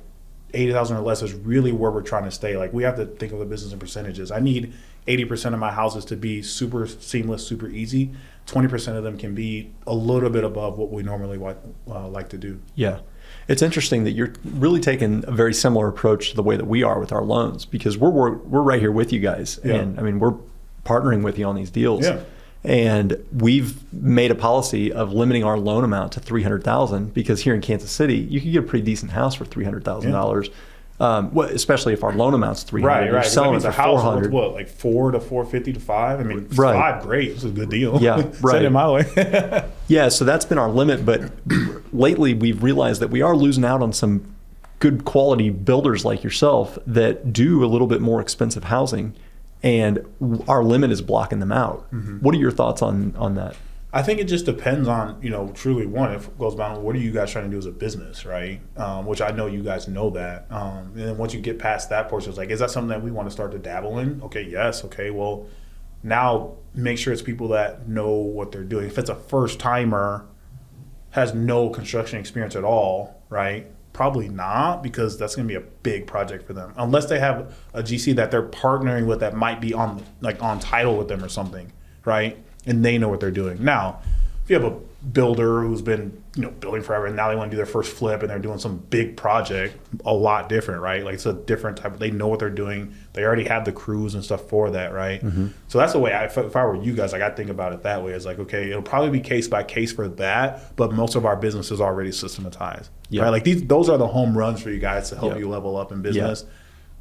80,000 or less is really where we're trying to stay. Like we have to think of the business in percentages. I need 80% of my houses to be super seamless, super easy. 20% of them can be a little bit above what we normally like to do. Yeah. It's interesting that you're really taking a very similar approach to the way that we are with our loans, because we're right here with you guys. And I mean, we're partnering with you on these deals. And we've made a policy of limiting our loan amount to $300,000 because here in Kansas City, you can get a pretty decent house for $300,000. Especially if our loan amount's $300,000, right. You're selling it for $400,000. What, like $400,000 to $450,000 to $500,000? I mean, $500,000, great. It's a good deal. Yeah, right. Send it my way. Yeah, so that's been our limit. But lately, we've realized that we are losing out on some good quality builders like yourself that do a little bit more expensive housing, and our limit is blocking them out. What are your thoughts on that? I think it just depends on, truly one, it goes down, what are you guys trying to do as a business, right? Which I know you guys know that. And then once you get past that portion, it's like, is that something that we want to start to dabble in? Okay, yes. Okay, well, now make sure it's people that know what they're doing. If it's a first timer, has no construction experience at all, right? Probably not, because that's going to be a big project for them. Unless they have a GC that they're partnering with that might be on title with them or something, right? And they know what they're doing. Now, if you have a builder who's been building forever and now they want to do their first flip and they're doing some big project, a lot different, right? Like it's a different type. They know what they're doing. They already have the crews and stuff for that, right? So that's the way if I were you guys, like I think about it that way. It's like, okay, it'll probably be case by case for that, but most of our business is already systematized, right? Like those are the home runs for you guys to help you level up in business.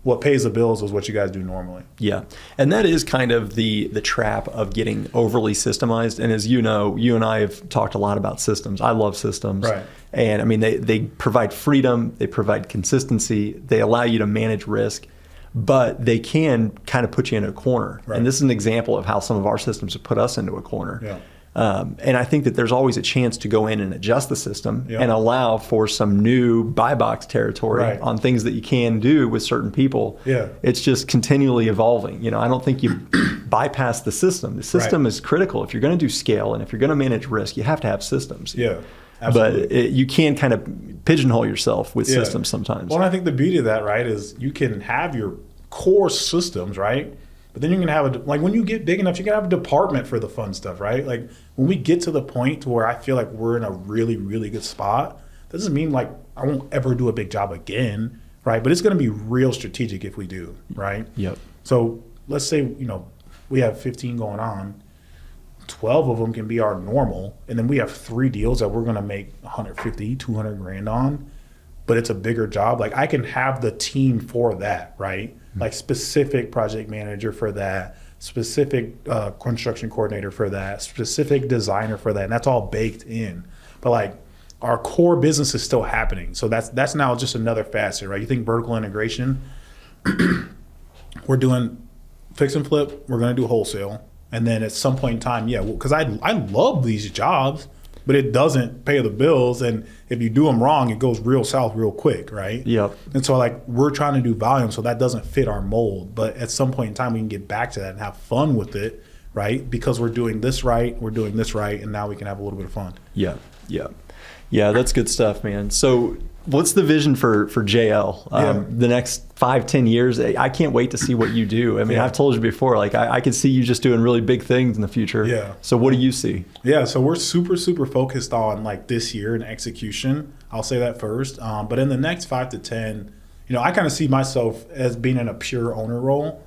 What pays the bills is what you guys do normally. Yeah. And that is kind of the trap of getting overly systemized. And as you know, you and I have talked a lot about systems. I love systems. Right. And I mean, they provide freedom, they provide consistency, they allow you to manage risk, but they can kind of put you in a corner. Right. And this is an example of how some of our systems have put us into a corner. Yeah. And I think that there's always a chance to go in and adjust the system and allow for some new buy box territory on things that you can do with certain people. Yeah. It's just continually evolving. I don't think you bypass the system. The system is critical. If you're going to do scale and if you're going to manage risk, you have to have systems. Yeah. Absolutely. But you can kind of pigeonhole yourself with systems sometimes. Well, and I think the beauty of that, right, is you can have your core systems, right? But then you can have when you get big enough, you can have a department for the fun stuff, right? Like when we get to the point to where I feel like we're in a really, really good spot, that doesn't mean like I won't ever do a big job again, right? But it's going to be real strategic if we do, right? Yep. So let's say, we have 15 going on, 12 of them can be our normal, and then we have 3 deals that we're going to make 150, 200 grand on, but it's a bigger job. Like I can have the team for that, right? Like specific project manager for that, specific construction coordinator for that, specific designer for that, and that's all baked in. But like our core business is still happening, so that's now just another facet, right? You think vertical integration, we're doing fix and flip, we're going to do wholesale, and then at some point in time, because I love these jobs, but it doesn't pay the bills, and if you do them wrong, it goes real south real quick, right? Yep. And so like we're trying to do volume, so that doesn't fit our mold, but at some point in time, we can get back to that and have fun with it, right? Because we're doing this right, and now we can have a little bit of fun. Yeah, that's good stuff, man. So what's the vision for JL? The next 5-10 years? I can't wait to see what you do. I mean, I've told you before, like I could see you just doing really big things in the future. Yeah. So what do you see? Yeah, so we're super, super focused on like this year and execution. I'll say that first. But in the next 5 to 10, I kind of see myself as being in a pure owner role.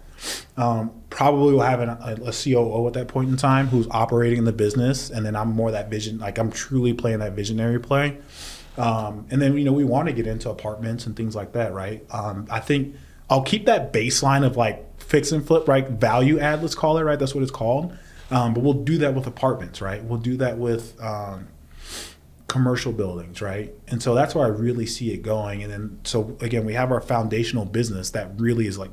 Probably will have a COO at that point in time who's operating the business, and then I'm more that vision, like I'm truly playing that visionary play. And then we want to get into apartments and things like that, right? I think I'll keep that baseline of like fix and flip, right? Value add, let's call it, right? That's what it's called. But we'll do that with apartments, right? We'll do that with commercial buildings, right? And so that's where I really see it going. And then so again, we have our foundational business that really is like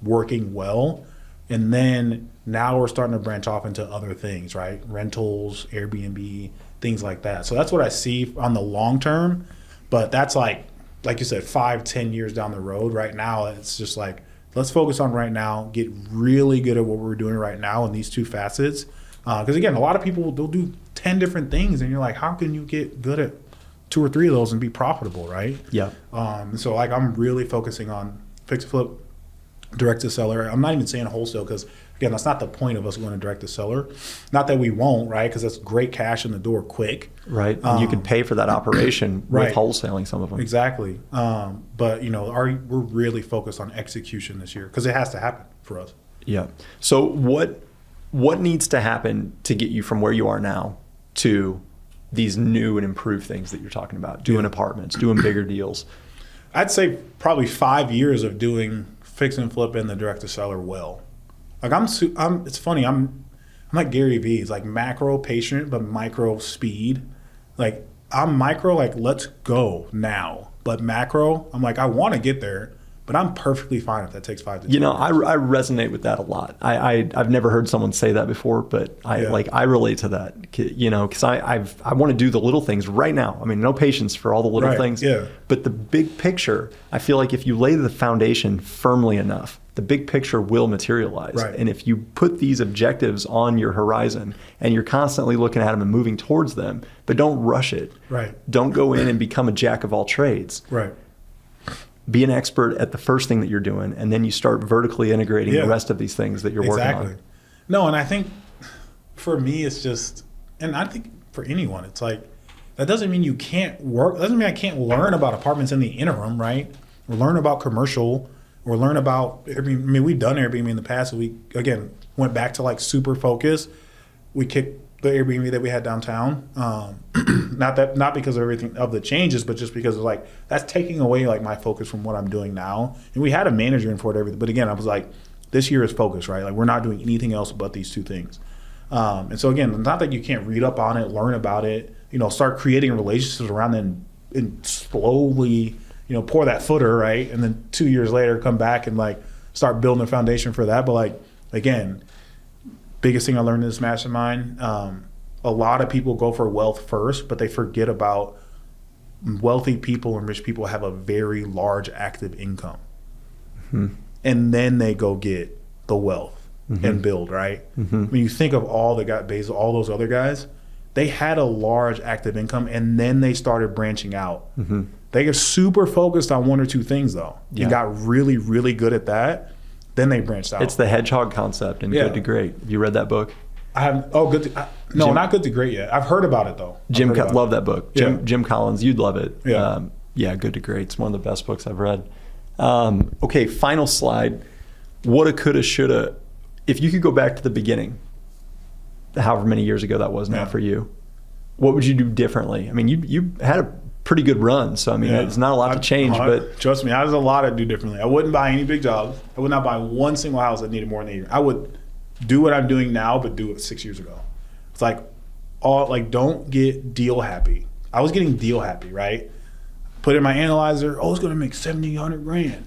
working well. And then now we're starting to branch off into other things, right? Rentals, Airbnb, things like that. So that's what I see on the long term. But that's like you said, 5-10 years down the road. Right now, it's just like, let's focus on right now, get really good at what we're doing right now in these two facets. Because again, a lot of people, they'll do 10 different things and you're like, how can you get good at 2 or 3 of those and be profitable, right? Yeah. So like I'm really focusing on fix and flip, direct to seller. I'm not even saying wholesale because again, that's not the point of us going to direct to seller. Not that we won't, right? Because that's great cash in the door quick. Right. And you can pay for that operation with wholesaling some of them. Exactly. But we're really focused on execution this year because it has to happen for us. Yeah. So what needs to happen to get you from where you are now to these new and improved things that you're talking about, doing apartments, doing bigger deals? I'd say probably 5 years of doing fix and flip in the direct to seller well. Like it's funny. I'm like Gary Vee. It's like macro patient, but micro speed. Like I'm micro, like let's go now. But macro, I'm like I want to get there, but I'm perfectly fine if that takes 5 to 10 years. I resonate with that a lot. I've never heard someone say that before, but I relate to that. Because I want to do the little things right now. I mean, no patience for all the little things. Yeah. But the big picture, I feel like if you lay the foundation firmly enough, the big picture will materialize. Right. And if you put these objectives on your horizon and you're constantly looking at them and moving towards them, but don't rush it. Right. Don't go in and become a jack of all trades. Right. Be an expert at the first thing that you're doing, and then you start vertically integrating the rest of these things that you're working on. No, and I think for me, it's just, and I think for anyone, it's like, that doesn't mean you can't work. That doesn't mean I can't learn about apartments in the interim, right? Or learn about commercial, or learn about Airbnb. I mean, we've done Airbnb in the past. So we, again, went back to like super focus. We kicked the Airbnb that we had downtown. Not because of everything of the changes, but just because of like that's taking away like my focus from what I'm doing now. And we had a manager in for it, everything. But again, I was like, this year is focus, right? Like we're not doing anything else but these 2 things. And so again, not that you can't read up on it, learn about it, start creating relationships around it and slowly, pour that footer, right? And then 2 years later, come back and like start building a foundation for that. But like, again, biggest thing I learned in this mastermind, a lot of people go for wealth first, but they forget about wealthy people and rich people have a very large active income. Mm-hmm. And then they go get the wealth and build, right? Mm-hmm. When you think of all the guys, Bezos, all those other guys, they had a large active income and then they started branching out. Mm-hmm. They get super focused on 1 or 2 things though. You got really, really good at that. Then they branched out. It's the hedgehog concept in Good to Great. Have you read that book? I haven't. Oh, not Good to Great yet. I've heard about it though. Love that book. Jim Collins, you'd love it. Yeah. Good to Great. It's one of the best books I've read. Okay, final slide. Woulda, coulda, shoulda. If you could go back to the beginning, however many years ago that was now for you, what would you do differently? I mean, you had a pretty good run. So, I mean, it's not a lot to change. But trust me, there's a lot to do differently. I wouldn't buy any big jobs. I would not buy one single house that needed more than a year. I would do what I'm doing now, but do it 6 years ago. It's don't get deal happy. I was getting deal happy, right? Put in my analyzer, it's going to make $70,000-$100,000.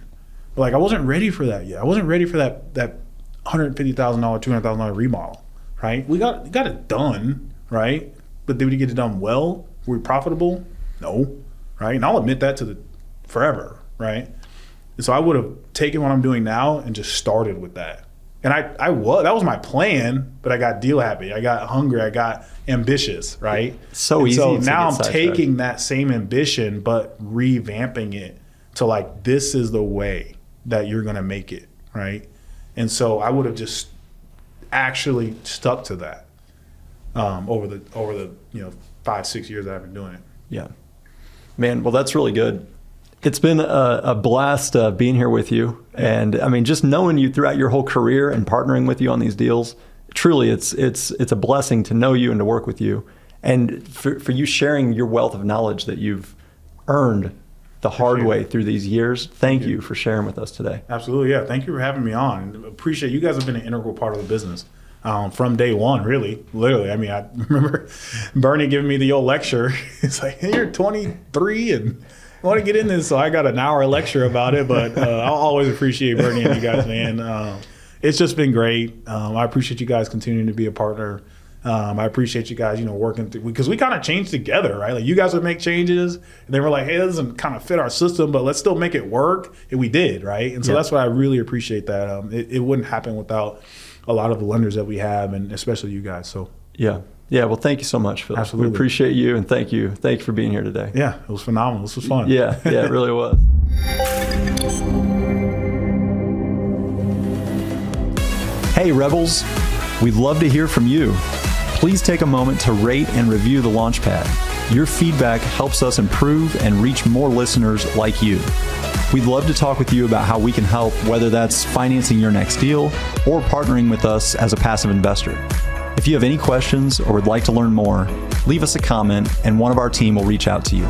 But I wasn't ready for that yet. I wasn't ready for that $150,000, $200,000 remodel, right? We got it done, right? But did we get it done well? Were we profitable? No, right? And I'll admit that forever, right? And so I would have taken what I'm doing now and just started with that. And that was my plan, but I got deal happy. I got hungry. I got ambitious, right? So easy. So now I'm taking that same ambition, but revamping it to this is the way that you're going to make it, right? And so I would have just actually stuck to that over the 5-6 years that I've been doing it. Yeah, man. Well, that's really good. It's been a blast being here with you. And I mean, just knowing you throughout your whole career and partnering with you on these deals, truly it's a blessing to know you and to work with you. And for you sharing your wealth of knowledge that you've earned the hard way through these years. Thank you for sharing with us today. Absolutely. Yeah. Thank you for having me on. Appreciate you guys have been an integral part of the business from day one, really, literally. I mean, I remember Bernie giving me the old lecture. It's like, hey, you're 23 and I want to get in this. So I got an hour lecture about it, but I'll always appreciate Bernie and you guys, man. It's just been great. I appreciate you guys continuing to be a partner. I appreciate you guys, working through, because we kind of changed together, right? You guys would make changes and they were like, hey, that doesn't kind of fit our system, but let's still make it work. And we did, right? And so that's why I really appreciate that. It wouldn't happen without a lot of the lenders that we have, and especially you guys. So yeah. Well, thank you so much, Phil. Absolutely. We appreciate you, and thank you for being here today. Yeah, it was phenomenal. This was fun. Yeah, it really was. Hey, Rebels, we'd love to hear from you. Please take a moment to rate and review the Launchpad. Your feedback helps us improve and reach more listeners like you. We'd love to talk with you about how we can help, whether that's financing your next deal or partnering with us as a passive investor. If you have any questions or would like to learn more, leave us a comment and one of our team will reach out to you.